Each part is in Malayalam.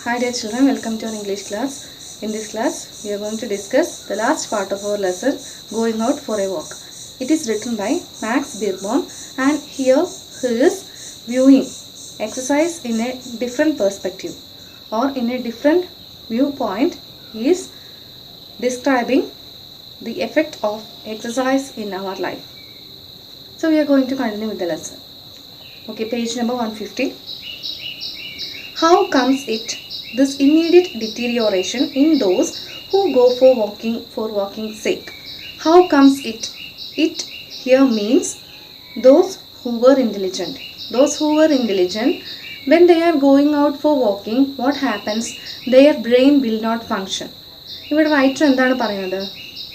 Hi dear children, welcome to our English class. In this class, we are going to discuss the last part of our lesson, Going Out for a Walk. It is written by Max Beerbohm, and here he is viewing exercise in a different perspective or in a different viewpoint. He is describing the effect of exercise in our life. So we are going to continue with the lesson. Okay, page number 150. How comes it this immediate deterioration in those who go for walking's sake? How comes it? It here means those who were intelligent. Those who were intelligent, when they are going out for walking, what happens? Their brain will not function. ഇവിടെ റൈറ്റർ എന്താണ് പറയുന്നത്?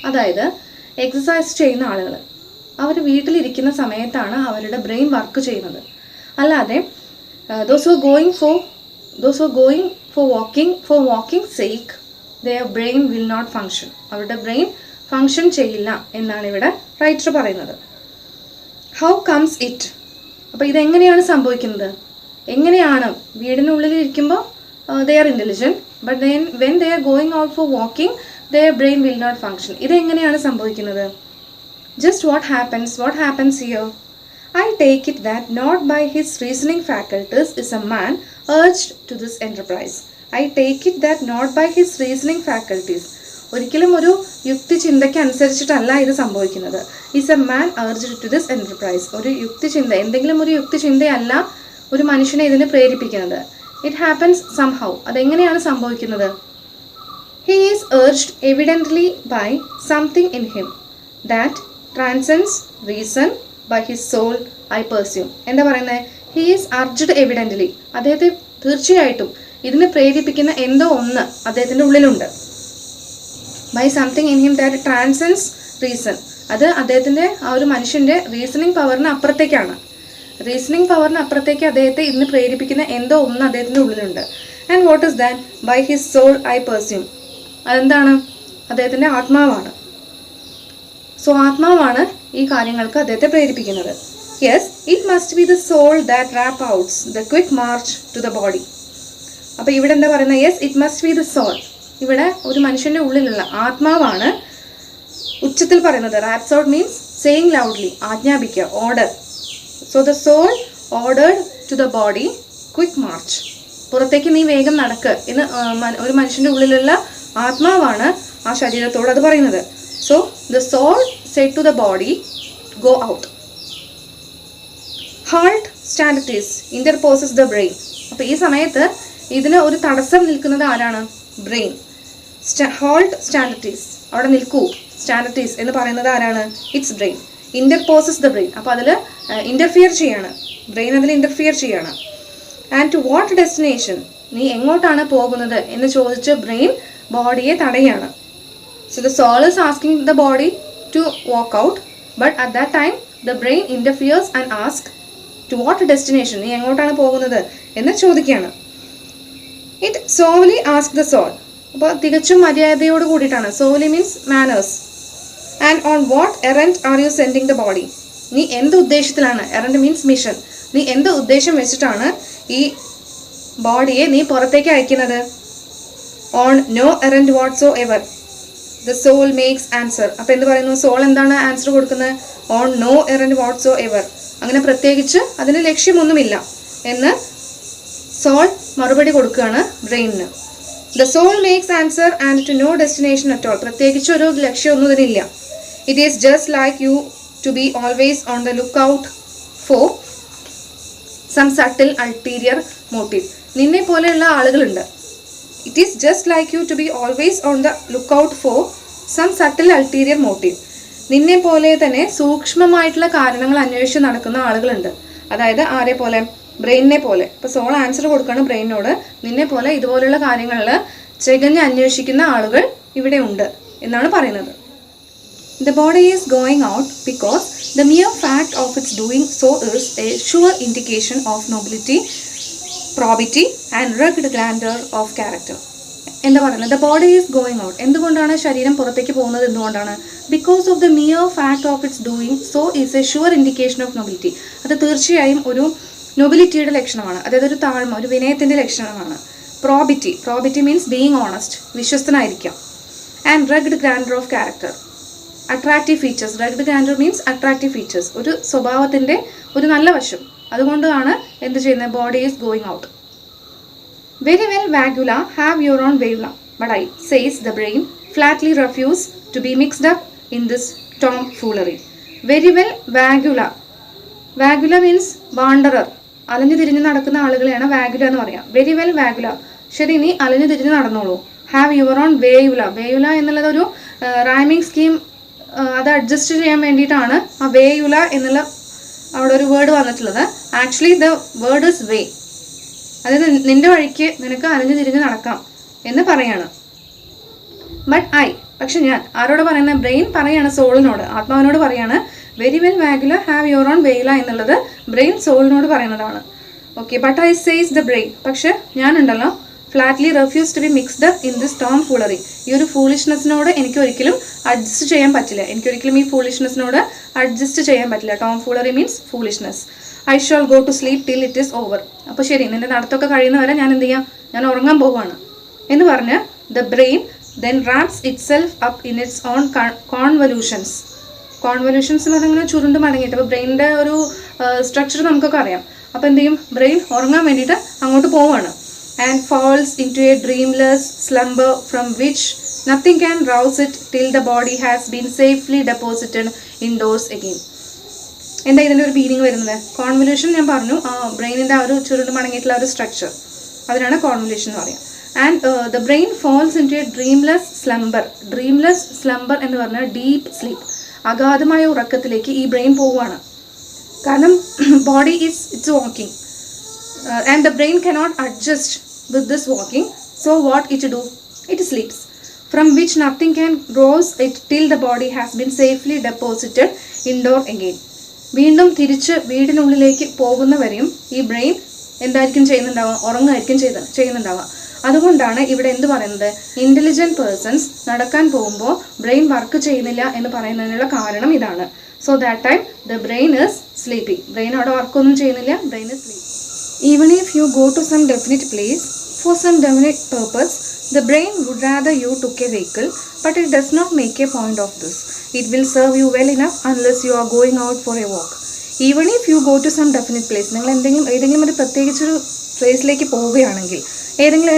അതായത് എക്സസൈസ് ചെയ്യുന്ന ആളുകൾ അവർ വീട്ടിലിരിക്കുന്ന സമയത്താണ് അവരുടെ ബ്രെയിൻ വർക്ക് ചെയ്യുന്നത്. അല്ലാതെ those who are going for walking's sake, their brain will not function. അവരുടെ ബ്രെയിൻ ഫങ്ഷൻ ചെയ്യില്ല എന്നാണ് ഇവിടെ റൈറ്റർ പറയുന്നത്. How comes it? അപ്പോൾ ഇതെങ്ങനെയാണ് സംഭവിക്കുന്നത്? എങ്ങനെയാണ് വീടിനുള്ളിൽ ഇരിക്കുമ്പോൾ they are intelligent, but then when they are going out for walking, their brain will not function. ഇതെങ്ങനെയാണ് സംഭവിക്കുന്നത്? Just what happens here? I take it that not by his reasoning faculties is a man urged to this enterprise. I take it that not by his reasoning faculties. ഒരിക്കലും ഒരു യുക്തി ചിന്തയ്ക്ക് അനുസരിച്ചിട്ടല്ല ഇത് സംഭവിക്കുന്നത്. Is a man urged to this enterprise. ഒരു യുക്തി ചിന്ത, എന്തെങ്കിലും ഒരു യുക്തി ചിന്തയല്ല ഒരു മനുഷ്യനെ ഇതിന് പ്രേരിപ്പിക്കുന്നത്. It happens somehow. അതെങ്ങനെയാണ് സംഭവിക്കുന്നത്? He is urged evidently by something in him that transcends reason by his soul, I perceive. എന്താ പറയുന്നത്? He is urged evidently. അദ്ദേഹത്തെ തീർച്ചയായിട്ടും ഇതിനെ പ്രേരിപ്പിക്കുന്ന എന്തോ ഒന്ന് അദ്ദേഹത്തിൻ്റെ ഉള്ളിലുണ്ട്. By something in him that transcends reason. അത് അദ്ദേഹത്തിൻ്റെ ആ ഒരു മനുഷ്യൻ്റെ റീസണിങ് പവറിന് അപ്പുറത്തേക്കാണ്. റീസണിങ് പവറിന് അപ്പുറത്തേക്ക് അദ്ദേഹത്തെ ഇതിന് പ്രേരിപ്പിക്കുന്ന എന്തോ ഒന്ന് അദ്ദേഹത്തിൻ്റെ ഉള്ളിലുണ്ട്. And what is that? By his soul I presume. അതെന്താണ്? അദ്ദേഹത്തിൻ്റെ ആത്മാവാണ്. സോ ആത്മാവാണ് ഈ കാര്യങ്ങൾക്ക് അദ്ദേഹത്തെ പ്രേരിപ്പിക്കുന്നത്. Yes, it must be the soul that rap outs the quick march to the body. അപ്പോൾ ഇവിടെ എന്താ പറയുന്നത്? Yes, it must be the soul. ഇവിടെ ഒരു മനുഷ്യൻ്റെ ഉള്ളിലുള്ള ആത്മാവാണ് ഉച്ചത്തിൽ പറയുന്നത്. Raps out means saying loudly, ആജ്ഞാപിക്കുക, order. So the soul ordered to the body quick March. പുറത്തേക്ക് നീ വേഗം നടക്ക് എന്ന് ഒരു മനുഷ്യൻ്റെ ഉള്ളിലുള്ള ആത്മാവാണ് ആ ശരീരത്തോട് അത് പറയുന്നത്. So the soul said to the body, go out. Halt, stand at ease, interposes the brain. അപ്പോൾ ഈ സമയത്ത് ഇതിന് ഒരു തടസ്സം നിൽക്കുന്നത് ആരാണ്? Brain. halt, stand at ease, അവിടെ നിൽക്കൂ, stand at ease എന്ന് പറയുന്നത് ആരാണ്? It's brain. interposes the brain. അപ്പോൾ അതിൽ ഇൻ്റർഫിയർ ചെയ്യാണ്, ബ്രെയിൻ അതിൽ ഇൻ്റർഫിയർ ചെയ്യാണ്. And to what destination? നീ എങ്ങോട്ടാണ് പോകുന്നത് എന്ന് ചോദിച്ച് ബ്രെയിൻ ബോഡിയെ തടയാണ്. So the soul is asking the body to walk out, but at that time the brain interferes and asks, to what destination? നീ എങ്ങോട്ടാണ് പോകുന്നത് എന്ന് ചോദിക്കുകയാണ്. It solely asks the soul. അപ്പോൾ തികച്ചും മര്യാദയോട് കൂടിയിട്ടാണ്. solely means manners. And on what errand are you sending the body? നീ എന്ത് ഉദ്ദേശത്തിലാണ്? errand means mission. നീ എന്ത് ഉദ്ദേശം വെച്ചിട്ടാണ് ഈ ബോഡിയെ നീ പുറത്തേക്ക് അയക്കുന്നത്? On no errand whatsoever. The soul makes answer. അപ്പോൾ എന്ത് പറയുന്നു? സോൾ എന്താണ് ആൻസർ കൊടുക്കുന്നത്? On no errand whatsoever. അങ്ങനെ പ്രത്യേകിച്ച് അതിന് ലക്ഷ്യമൊന്നുമില്ല എന്ന് സോൾ മറുപടി കൊടുക്കുകയാണ് ബ്രെയിനിന്. The soul makes answer and to no destination at all. പ്രത്യേകിച്ച് ഒരു ലക്ഷ്യമൊന്നും ഇതിനില്ല. It is just like you to be always on the look out for some subtle ulterior motive. നിന്നെ പോലെയുള്ള ആളുകളുണ്ട്. It is just like you to be always on the lookout for some subtle ulterior motive. നിന്നെ പോലെ തന്നെ സൂക്ഷ്മമായിട്ടുള്ള കാരണങ്ങൾ അന്വേഷിച്ച് നടക്കുന്ന ആളുകളുണ്ട്. അതായത് ആരെ പോലെ? ബ്രെയിനിനെ പോലെ. ഇപ്പോൾ സോൾ ആൻസർ കൊടുക്കുകയാണ് ബ്രെയിനോട്, നിന്നെ പോലെ ഇതുപോലുള്ള കാര്യങ്ങളിൽ ചകഞ്ഞ് അന്വേഷിക്കുന്ന ആളുകൾ ഇവിടെ ഉണ്ട് എന്നാണ് പറയുന്നത്. The body is going out because the mere fact of its doing so is a sure indication of nobility, probity and rugged grandeur of character. എന്താ പറയുന്നത്? The body is going out. എന്തുകൊണ്ടാണ് ശരീരം പുറത്തേക്ക് പോകുന്നത്? എന്തുകൊണ്ടാണ്? Because of the mere fact of its doing so is A sure indication of nobility. അത് തീർച്ചയായും ഒരു നൊബിലിറ്റിയുടെ ലക്ഷണമാണ്. അതായത് ഒരു താഴ്മ, ഒരു വിനയത്തിൻ്റെ ലക്ഷണമാണ്. പ്രോബിറ്റി മീൻസ് ബീയിങ് ഓണസ്റ്റ്, വിശ്വസ്തനായിരിക്കാം. And rugged grandeur of character, attractive features. Rugged grandeur means attractive features, ഒരു സ്വഭാവത്തിൻ്റെ ഒരു നല്ല വശം. അതുകൊണ്ടാണ് എന്ത് ചെയ്യുന്നത്, body is going out. Very well vagula, have your own wayula, but I says the brain flatly refuse to be mixed up in this tomfoolery. Very well vagula, vagula means wanderer, അലഞ്ഞു തിരിഞ്ഞ് നടക്കുന്ന ആളുകളെയാണ് വാഗുല എന്ന് പറയാം. വെരി വെൽ വാഗുല, ശരി നീ അലഞ്ഞു തിരിഞ്ഞ് നടന്നോളൂ. ഹാവ് യുവർ ഓൺ വേയുല, വേയുല എന്നുള്ളത് ഒരു റൈമിംഗ് സ്കീം, അത് അഡ്ജസ്റ്റ് ചെയ്യാൻ വേണ്ടിയിട്ടാണ് ആ വേയുല എന്നുള്ള അവിടെ ഒരു വേർഡ് വന്നിട്ടുള്ളത്. ആക്ച്വലി ദ വേർഡ് ഇസ് വേ, അതായത് നിന്റെ വഴിക്ക് നിനക്ക് അലഞ്ഞു തിരിഞ്ഞ് നടക്കാം എന്ന് പറയാണ്. ബട്ട് പക്ഷെ ഞാൻ ആരോട് പറയുന്ന, ബ്രെയിൻ പറയാണ് സോളിനോട്, ആത്മാവിനോട് പറയാണ്. Very well vagula have your own wayula എന്നുള്ളത് ബ്രെയിൻ സോളിനോട് പറയുന്നതാണ്. Okay, but I says the brain, പക്ഷെ ഞാനുണ്ടല്ലോ flatly refuse to be mixed in this tomfoolery, ഈ ഒരു ഫൂളിഷ്നെസ്സിനോട് എനിക്ക് ഒരിക്കലും അഡ്ജസ്റ്റ് ചെയ്യാൻ പറ്റില്ല. എനിക്കൊരിക്കലും ഈ ഫൂളിഷ്നെസ്സിനോട് അഡ്ജസ്റ്റ് ചെയ്യാൻ പറ്റില്ല. Tomfoolery means foolishness. I shall go to sleep till it is over. അപ്പോൾ ശരി, നിന്റെ നടത്തൊക്കെ കഴിയുന്നവരെ ഞാൻ എന്ത് ചെയ്യാം, ഞാൻ ഉറങ്ങാൻ പോവുകയാണ് എന്ന് പറഞ്ഞ് the brain then raps itself up in its own convolutions. Convolutions എന്ന് പറഞ്ഞാൽ ചുരുണ്ട് മടങ്ങിയിട്ട്, അപ്പോൾ ബ്രെയിനിൻ്റെ ഒരു സ്ട്രക്ചർ നമുക്കൊക്കെ അറിയാം. അപ്പോൾ എന്ത് ചെയ്യും, ബ്രെയിൻ ഉറങ്ങാൻ വേണ്ടിയിട്ട് അങ്ങോട്ട് പോവുകയാണ്. And falls into a dreamless slumber from which nothing can rouse it till the body has been safely deposited indoors again. എന്താ ഇതിൻ്റെ ഒരു മീനിങ് വരുന്നത്? കോൺവല്യൂഷൻ ഞാൻ പറഞ്ഞു, ബ്രെയിനിൻ്റെ ആ ഒരു ചുരുണ്ട് മടങ്ങിയിട്ടുള്ള ഒരു സ്ട്രക്ചർ, അതിനാണ് കോൺവല്യൂഷൻ എന്ന് പറയാം. And the brain falls in to a dreamless slumber. Dreamless slumber എന്ന് പറഞ്ഞാൽ ഡീപ്പ് സ്ലീപ്പ്, അഗാധമായ ഉറക്കത്തിലേക്ക് ഈ ബ്രെയിൻ പോവുകയാണ്. കാരണം body it's walking and the brain cannot adjust with this walking, so what it do, it sleeps, from which nothing can rouse it till the body has been safely deposited indoor again. വീണ്ടും തിരിച്ച് വീടിനുള്ളിലേക്ക് പോകുന്നവരെയും ഈ ബ്രെയിൻ എന്തായിരിക്കും ചെയ്യുന്നുണ്ടാവുക, ഉറങ്ങായിരിക്കും ചെയ്യുന്നുണ്ടാവുക. അതുകൊണ്ടാണ് ഇവിടെ എന്ത് പറയുന്നത്, ഇൻ്റലിജൻറ്റ് പേഴ്സൺസ് നടക്കാൻ പോകുമ്പോൾ ബ്രെയിൻ വർക്ക് ചെയ്യുന്നില്ല എന്ന് പറയുന്നതിനുള്ള കാരണം ഇതാണ്. So that time the brain is sleeping. Brain അവിടെ വർക്കൊന്നും ചെയ്യുന്നില്ല, brain is sleeping. Even if you go to some definite place for some definite purpose, the brain would rather you took a vehicle, but it does not make a point of this. It will serve you well enough unless you are going out for a walk. Even if you go to some definite place, നിങ്ങൾ ഏതെങ്കിലും ഒരു പ്രത്യേകിച്ചൊരു പ്ലേസിലേക്ക് പോവുകയാണെങ്കിൽ,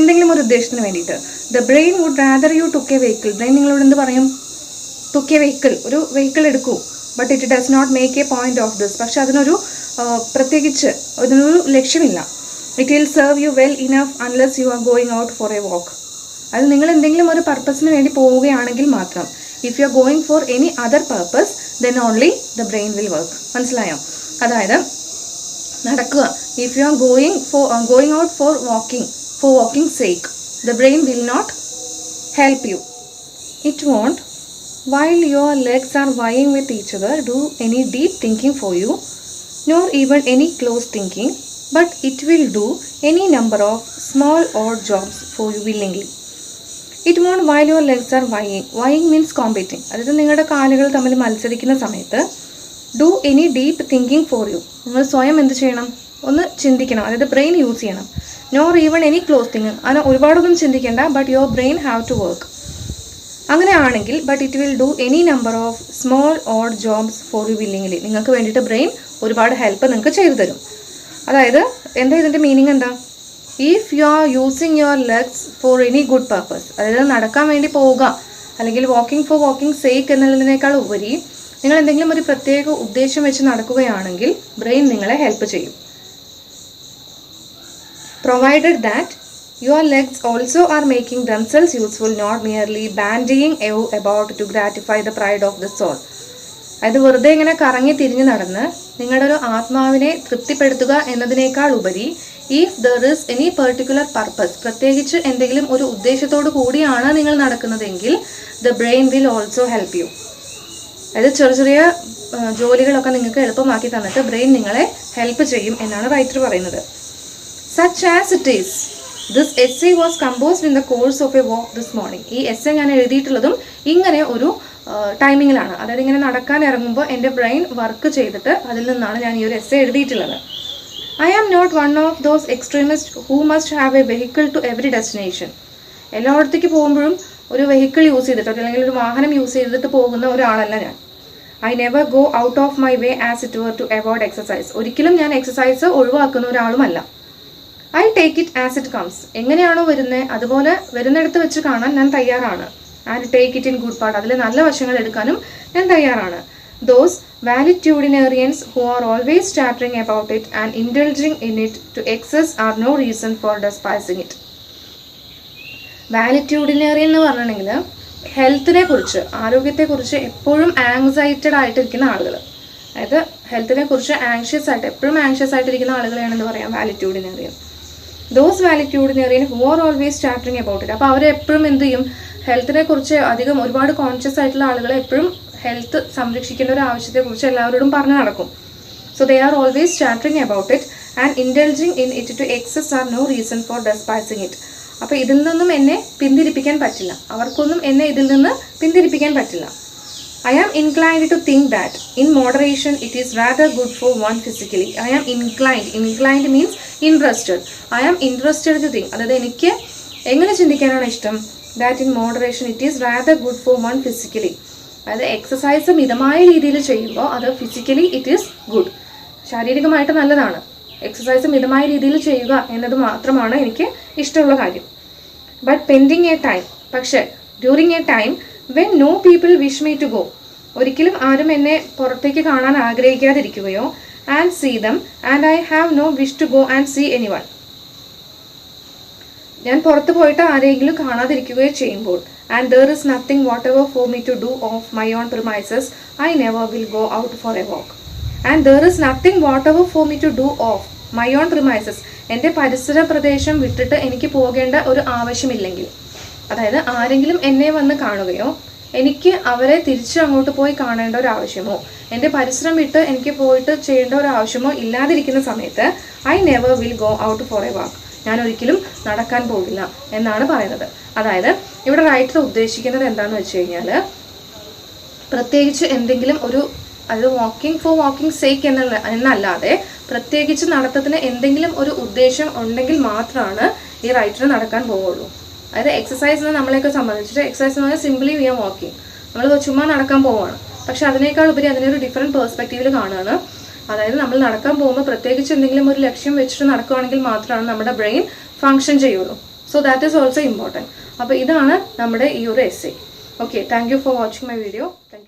എന്തെങ്കിലും ഒരു ഉദ്ദേശത്തിന് വേണ്ടിയിട്ട്, the brain would rather you took a vehicle. Brain നിങ്ങളോട് എന്ത് പറയും, took a vehicle, ഒരു വെഹിക്കിൾ എടുക്കൂ. But it does not make a point of this, പക്ഷെ അതിനൊരു പ്രത്യേകിച്ച് അതിനൊരു ലക്ഷ്യമില്ല. It will serve you well enough unless you are going out for a walk. അത് നിങ്ങൾ എന്തെങ്കിലും ഒരു പർപ്പസിന് വേണ്ടി പോവുകയാണെങ്കിൽ മാത്രം. If you are going for any other purpose then only the brain will work. മനസ്സിലായോ? അതായത് നടക്കുക, if you are going out for walking sake, the brain will not help you. It won't while your legs are vying with each other do any deep thinking for you, nor even any close thinking, but it will do any number of small odd jobs for you willingly. It won't while your legs are vying means competing. അതായത് നിങ്ങളുടെ കാലുകൾ തമ്മിൽ മത്സരിക്കുന്ന സമയത്ത് do any deep thinking for you, നിങ്ങൾ സ്വയം എന്ത് ചെയ്യണം, ഒന്ന് ചിന്തിക്കണം, അതായത് ബ്രെയിൻ യൂസ് ചെയ്യണം. nor even any close thinking, അങ്ങനെ ഒരുപാടൊന്നും ചിന്തിക്കേണ്ട, but your brain have to work. അങ്ങനെയാണെങ്കിൽ but it will do any number of small odd jobs for you willingly, നിങ്ങൾക്ക് വേണ്ടിയിട്ട് ബ്രെയിൻ ഒരുപാട് ഹെൽപ്പ് നിങ്ങൾക്ക് ചെയ്തു തരും. അതായത് എന്താ ഇതിൻ്റെ മീനിങ് എന്താ, if you are using your legs for any good purpose, അതായത് നടക്കാൻ വേണ്ടി പോവുക അല്ലെങ്കിൽ വാക്കിംഗ് സേക്ക് എന്നുള്ളതിനേക്കാൾ ഉപരി നിങ്ങൾ എന്തെങ്കിലും ഒരു പ്രത്യേക ഉദ്ദേശം വെച്ച് നടക്കുകയാണെങ്കിൽ ബ്രെയിൻ നിങ്ങളെ ഹെൽപ്പ് ചെയ്യും. Provided that your legs also are making themselves useful, not merely bandying about to gratify the pride of the soul. അത് വെറുതെ ഇങ്ങനെ കറങ്ങി തിരിഞ്ഞ് നടന്ന് നിങ്ങളുടെ ഒരു ആത്മാവിനെ തൃപ്തിപ്പെടുത്തുക എന്നതിനേക്കാൾ ഉപരി if there is any particular purpose, പ്രത്യേകിച്ച് എന്തെങ്കിലും ഒരു ഉദ്ദേശത്തോടു കൂടിയാണ് നിങ്ങൾ നടക്കുന്നതെങ്കിൽ the brain will also help you. അതായത് ചെറിയ ജോലികളൊക്കെ നിങ്ങൾക്ക് എളുപ്പമാക്കി തന്നിട്ട് ബ്രെയിൻ നിങ്ങളെ ഹെൽപ്പ് ചെയ്യും എന്നാണ് റൈറ്റർ പറയുന്നത്. Such as it is, this essay was composed in the course of a walk this morning. ഈ എസ്സേ ഞാൻ എഴുതിയിട്ടുള്ളതും ഇങ്ങനെ ഒരു ടൈമിങ്ങിലാണ്. അതായത് ഇങ്ങനെ നടക്കാൻ ഇറങ്ങുമ്പോൾ എൻ്റെ ബ്രെയിൻ വർക്ക് ചെയ്തിട്ട് അതിൽ നിന്നാണ് ഞാൻ ഈ ഒരു എസ്സേ എഴുതിയിട്ടുള്ളത്. I am not one of those extremists who must have a vehicle to every destination. എല്ലായിടത്തേക്ക് പോകുമ്പോഴും ഒരു വെഹിക്കിൾ യൂസ് ചെയ്തിട്ടോ അല്ലെങ്കിൽ ഒരു വാഹനം യൂസ് ചെയ്തിട്ട് പോകുന്ന ഒരാളല്ല ഞാൻ. I never go out of my way as it were to avoid exercise. ഒരിക്കലും ഞാൻ എക്സസൈസ് ഒഴിവാക്കുന്ന ഒരാളുമല്ല. I take it as it comes. എങ്ങനെയാണോ വരുന്നത് അതുപോലെ വരുന്നിടത്ത് വെച്ച് കാണാൻ ഞാൻ തയ്യാറാണ്. And take it in good part. അതിലെ നല്ല വശങ്ങൾ എടുക്കാനും ഞാൻ തയ്യാറാണ്. Those valetudinarians who are always chattering about it and indulging in it to excess are no reason for despising it. വാലിറ്റ്യൂഡിനേറിയൻ എന്ന് പറഞ്ഞിട്ടുണ്ടെങ്കിൽ ഹെൽത്തിനെ കുറിച്ച്, ആരോഗ്യത്തെക്കുറിച്ച് എപ്പോഴും ആങ്സൈറ്റഡ് ആയിട്ടിരിക്കുന്ന ആളുകൾ, അതായത് ഹെൽത്തിനെ കുറിച്ച് എപ്പോഴും ആങ്ഷ്യസ് ആയിട്ടിരിക്കുന്ന ആളുകളെയാണ് എന്ന് പറയാം valetudinarian. Those valetudinarian who are always chattering about it. അപ്പോൾ അവരെപ്പോഴും എന്ത് ചെയ്യും, ഹെൽത്തിനെ കുറിച്ച് അധികം ഒരുപാട് കോൺഷ്യസ് ആയിട്ടുള്ള ആളുകളെ എപ്പോഴും ഹെൽത്ത് സംരക്ഷിക്കേണ്ട ഒരു ആവശ്യത്തെക്കുറിച്ച് എല്ലാവരോടും പറഞ്ഞു നടക്കും. So they are always chattering about it and indulging in it to excess or no reason for despising it. അപ്പോൾ ഇതിൽ നിന്നും എന്നെ പിന്തിരിപ്പിക്കാൻ പറ്റില്ല, അവർക്കൊന്നും എന്നെ ഇതിൽ നിന്ന് പിന്തിരിപ്പിക്കാൻ പറ്റില്ല. I am inclined to think that in moderation it is rather good for one physically. I am inclined means interested. I am interested to think, അതായത് എനിക്ക് എങ്ങനെ ചിന്തിക്കാനാണ് ഇഷ്ടം, that in moderation it is rather good for one physically. അതായത് എക്സസൈസ് മിതമായ രീതിയിൽ ചെയ്യുമ്പോൾ അത് ഫിസിക്കലി ഇറ്റ് ഈസ് ഗുഡ്, ശാരീരികമായിട്ട് നല്ലതാണ്. എക്സസൈസ് മിതമായ രീതിയിൽ ചെയ്യുക എന്നത് മാത്രമാണ് എനിക്ക് ഇഷ്ടമുള്ള കാര്യം. ബട്ട് പെൻഡിങ് എ ടൈം, പക്ഷേ during a time when no people wish me to go, ഒരിക്കലും ആരും എന്നെ പുറത്തേക്ക് കാണാൻ ആഗ്രഹിക്കാതിരിക്കുകയോ, and see them and I have no wish to go and see anyone, ഞാൻ പുറത്ത് പോയിട്ട് ആരെങ്കിലും കാണാതിരിക്കുകയോ ചെയ്യുമ്പോൾ, and there is nothing whatever for me to do of my own premises, I never will go out for a walk. And there is nothing whatever for me to do of my own premises, എൻ്റെ പരിസര പ്രദേശം വിട്ടിട്ട് എനിക്ക് പോകേണ്ട ഒരു ആവശ്യമില്ലെങ്കിൽ, അതായത് ആരെങ്കിലും എന്നെ വന്ന് കാണുകയോ എനിക്ക് അവരെ തിരിച്ച് അങ്ങോട്ട് പോയി കാണേണ്ട ഒരു ആവശ്യമോ എൻ്റെ പരിസരം വിട്ട് എനിക്ക് പോയിട്ട് ചെയ്യേണ്ട ഒരു ആവശ്യമോ ഇല്ലാതിരിക്കുന്ന സമയത്ത് I never will go out for a വാക്ക്, ഞാൻ ഒരിക്കലും നടക്കാൻ പോകില്ല എന്നാണ് പറയുന്നത്. അതായത് ഇവിടെ റൈറ്റർ ഉദ്ദേശിക്കുന്നത് എന്താണെന്ന് വെച്ച് കഴിഞ്ഞാൽ, പ്രത്യേകിച്ച് എന്തെങ്കിലും ഒരു, അത് വാക്കിംഗ് ഫോർ വാക്കിംഗ് സേക്ക് എന്നല്ലാതെ പ്രത്യേകിച്ച് നടത്തത്തിന് എന്തെങ്കിലും ഒരു ഉദ്ദേശം ഉണ്ടെങ്കിൽ മാത്രമാണ് ഈ റൈറ്റർ നടക്കാൻ പോവുള്ളൂ. അതായത് എക്സസൈസ് നമ്മളെയൊക്കെ സംബന്ധിച്ചിട്ട് എക്സസൈസ് എന്ന് പറഞ്ഞാൽ സിംപ്ലി വി ആർ വാക്കിംഗ്, നമ്മൾ ചുമ്മാ നടക്കാൻ പോവുകയാണ്. പക്ഷെ അതിനേക്കാൾ ഉപരി അതിനൊരു ഡിഫറെൻറ്റ് പേഴ്സ്പെക്റ്റീവിൽ കാണുകയാണ്. അതായത് നമ്മൾ നടക്കാൻ പോകുമ്പോൾ പ്രത്യേകിച്ച് എന്തെങ്കിലും ഒരു ലക്ഷ്യം വെച്ചിട്ട് നടക്കുകയാണെങ്കിൽ മാത്രമാണ് നമ്മുടെ ബ്രെയിൻ ഫങ്ഷൻ ചെയ്യുള്ളൂ. So that is also important. അപ്പോൾ ഇതാണ് നമ്മുടെ ഈ ഒരു essay. Okay, thank you for watching my video. Thank you.